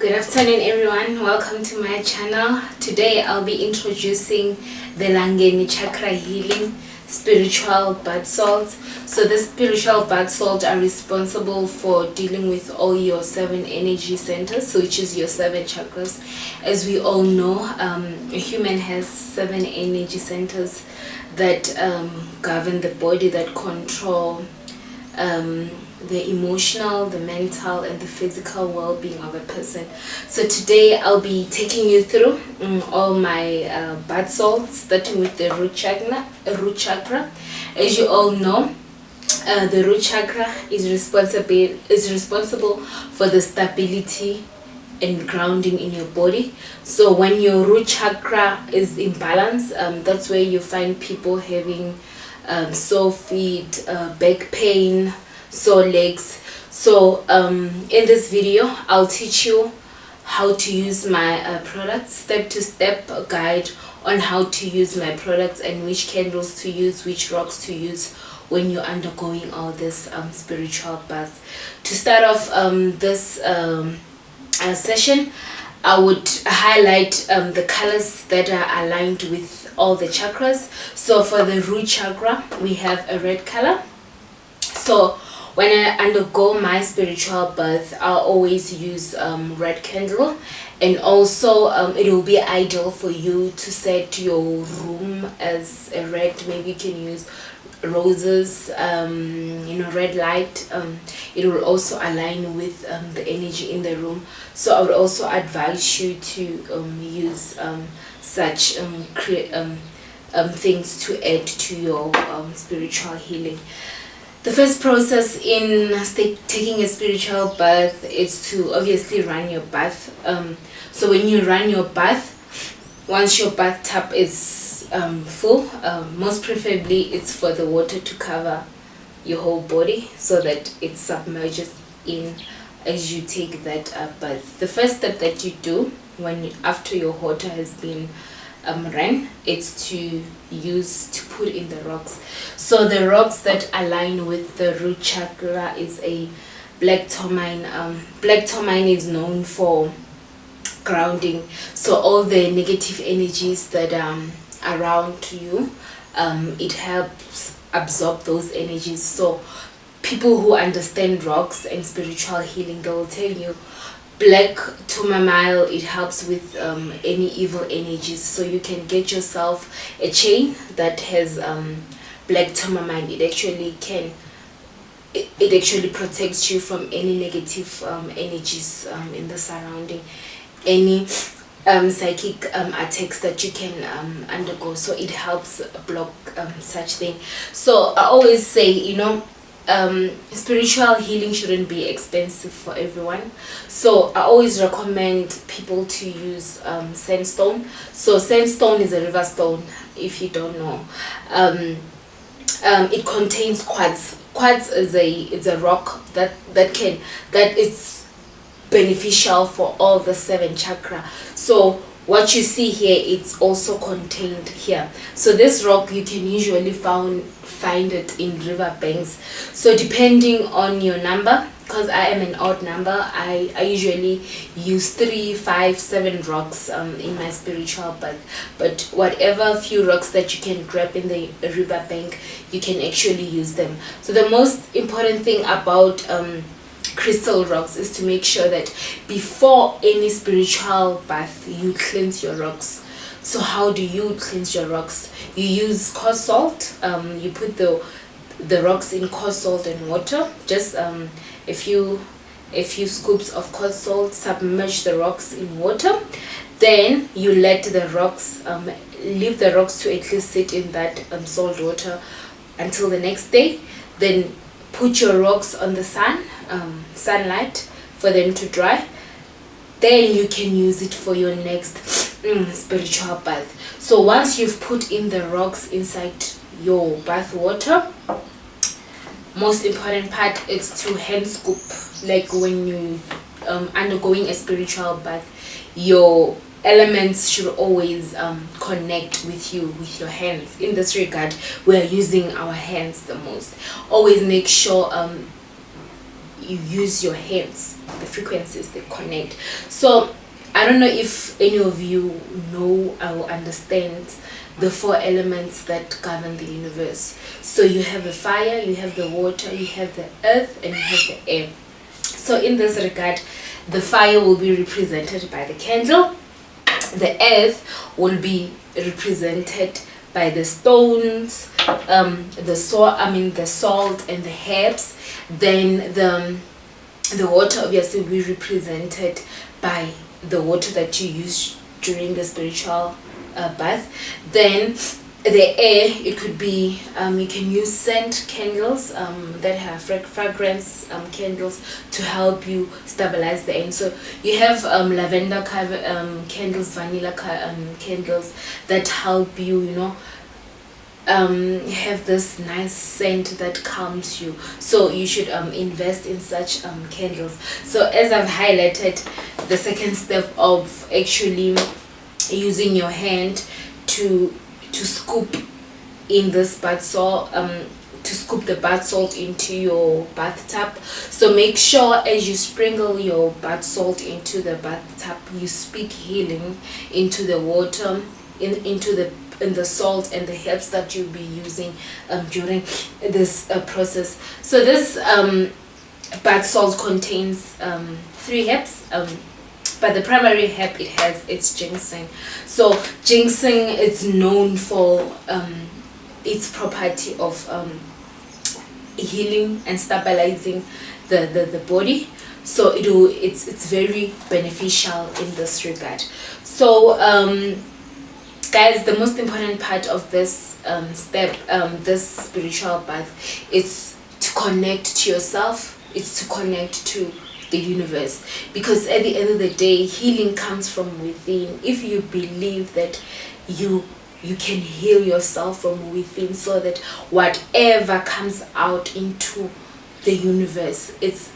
Good afternoon everyone, welcome to my channel. Today I'll be introducing the Langeni Chakra Healing Spiritual Bath Salts. So the spiritual bath salts are responsible for dealing with all your 7 energy centers, which is your 7 chakras. As we all know, a human has 7 energy centers that govern the body, that control the emotional, the mental, and the physical well-being of a person. So today I'll be taking you through all my bath salts, starting with the root chakra. As you all know, the root chakra is responsible for the stability and grounding in your body. So when your root chakra is in balance, that's where you find people having sore feet, back pain, sore legs. So in this video I'll teach you how to use my products, step-to-step guide on how to use my products and which candles to use, which rocks to use when you're undergoing all this spiritual bath. To start off this session, I would highlight the colors that are aligned with all the chakras. So for the root chakra we have a red color. So when I undergo my spiritual bath, I'll always use red candle, and also it will be ideal for you to set your room as a red. Maybe you can use roses, red light. It will also align with the energy in the room. So I would also advise you to use such things to add to your spiritual healing. The first process in taking a spiritual bath is to obviously run your bath. So when you run your bath, once your bathtub is full, most preferably it's for the water to cover your whole body so that it submerges in as you take that bath. The first step that you do after your water has been ran, it's to put in the rocks. So the rocks that align with the root chakra is a black tourmaline. Black tourmaline is known for grounding, so all the negative energies that are around you, it helps absorb those energies. So people who understand rocks and spiritual healing, they will tell you black tourmaline, it helps with any evil energies. So you can get yourself a chain that has black tourmaline. It actually protects you from any negative energies in the surrounding, any psychic attacks that you can undergo. So it helps block such thing. So I always say, spiritual healing shouldn't be expensive for everyone. So I always recommend people to use sandstone. So sandstone is a river stone, if you don't know. It contains quartz. Quartz is a rock that is beneficial for all the 7 chakra. So what you see here, it's also contained here. So this rock, you can usually find it in river banks. So depending on your number, because I am an odd number, I usually use 3, 5, 7 rocks in my spiritual bath. But whatever few rocks that you can grab in the river bank, you can actually use them. So the most important thing about crystal rocks is to make sure that before any spiritual bath you cleanse your rocks. So how do you cleanse your rocks? You use coarse salt. You put the rocks in coarse salt and water. Just a few scoops of coarse salt, submerge the rocks in water. Then you let the rocks leave the rocks to at least sit in that salt water until the next day. Then put your rocks on the sunlight for them to dry. Then you can use it for your next spiritual bath. So once you've put in the rocks inside your bath water, most important part is to hand scoop. Like when you undergoing a spiritual bath, your elements should always connect with you with your hands. In this regard, we are using our hands the most. Always make sure you use your hands, the frequencies they connect. So I don't know if any of you know or understand the 4 elements that govern the universe. So you have the fire, you have the water, you have the earth, and you have the air. So in this regard, the fire will be represented by the candle, the earth will be represented by the stones, the salt and the herbs. Then the water obviously will be represented by the water that you use during the spiritual bath. Then the air, it could be you can use scent candles that have fragrance candles to help you stabilize the air. So you have lavender candles, vanilla candles that help you, you know, have this nice scent that calms you. So you should invest in such candles. So as I've highlighted, the second step of actually using your hand to scoop in this bath salt, to scoop the bath salt into your bathtub. So make sure as you sprinkle your bath salt into the bathtub, you speak healing into the water, into the salt and the herbs that you'll be using during this process. So this bath salt contains 3 herbs, but the primary herb it has, it's ginseng. So ginseng is known for its property of healing and stabilizing the body. So it's very beneficial in this regard. So guys, the most important part of this step, this spiritual bath, is to connect to yourself. It's to connect to the universe, because at the end of the day, healing comes from within. If you believe that you can heal yourself from within, so that whatever comes out into the universe, it's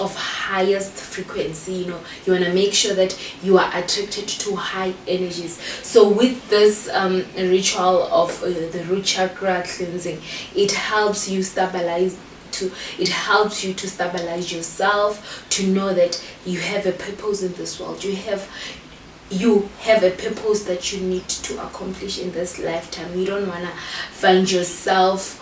of highest frequency. You know, you want to make sure that you are attracted to high energies. So with this ritual of the root chakra cleansing, it helps you stabilize. It helps you to stabilize yourself, to know that you have a purpose in this world. You have a purpose that you need to accomplish in this lifetime. You don't want to find yourself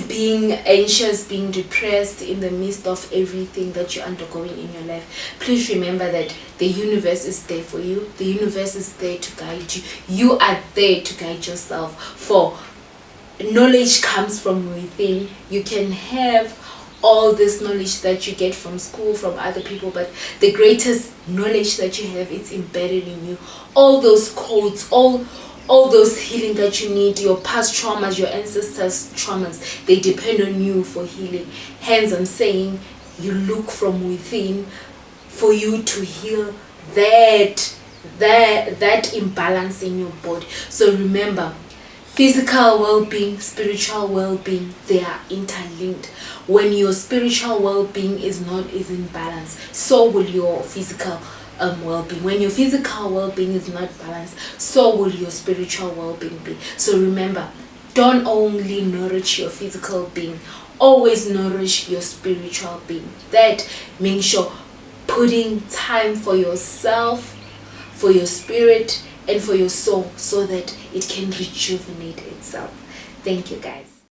being anxious, being depressed in the midst of everything that you're undergoing in your life. Please remember that the universe is there for you. The universe is there to guide you. You are there to guide yourself. For knowledge comes from within. You can have all this knowledge that you get from school, from other people, but the greatest knowledge that you have, it's embedded in you. All those codes, all those healing that you need, your past traumas, your ancestors' traumas, they depend on you for healing. Hence, I'm saying you look from within for you to heal that imbalance in your body. So remember, physical well-being, spiritual well-being, they are interlinked. When your spiritual well-being is in balance, so will your physical well-being. When your physical well-being is not balanced, so will your spiritual well-being be. So remember, don't only nourish your physical being, always nourish your spiritual being. That means you're putting time for yourself, for your spirit, and for your soul, so that it can rejuvenate itself. Thank you, guys.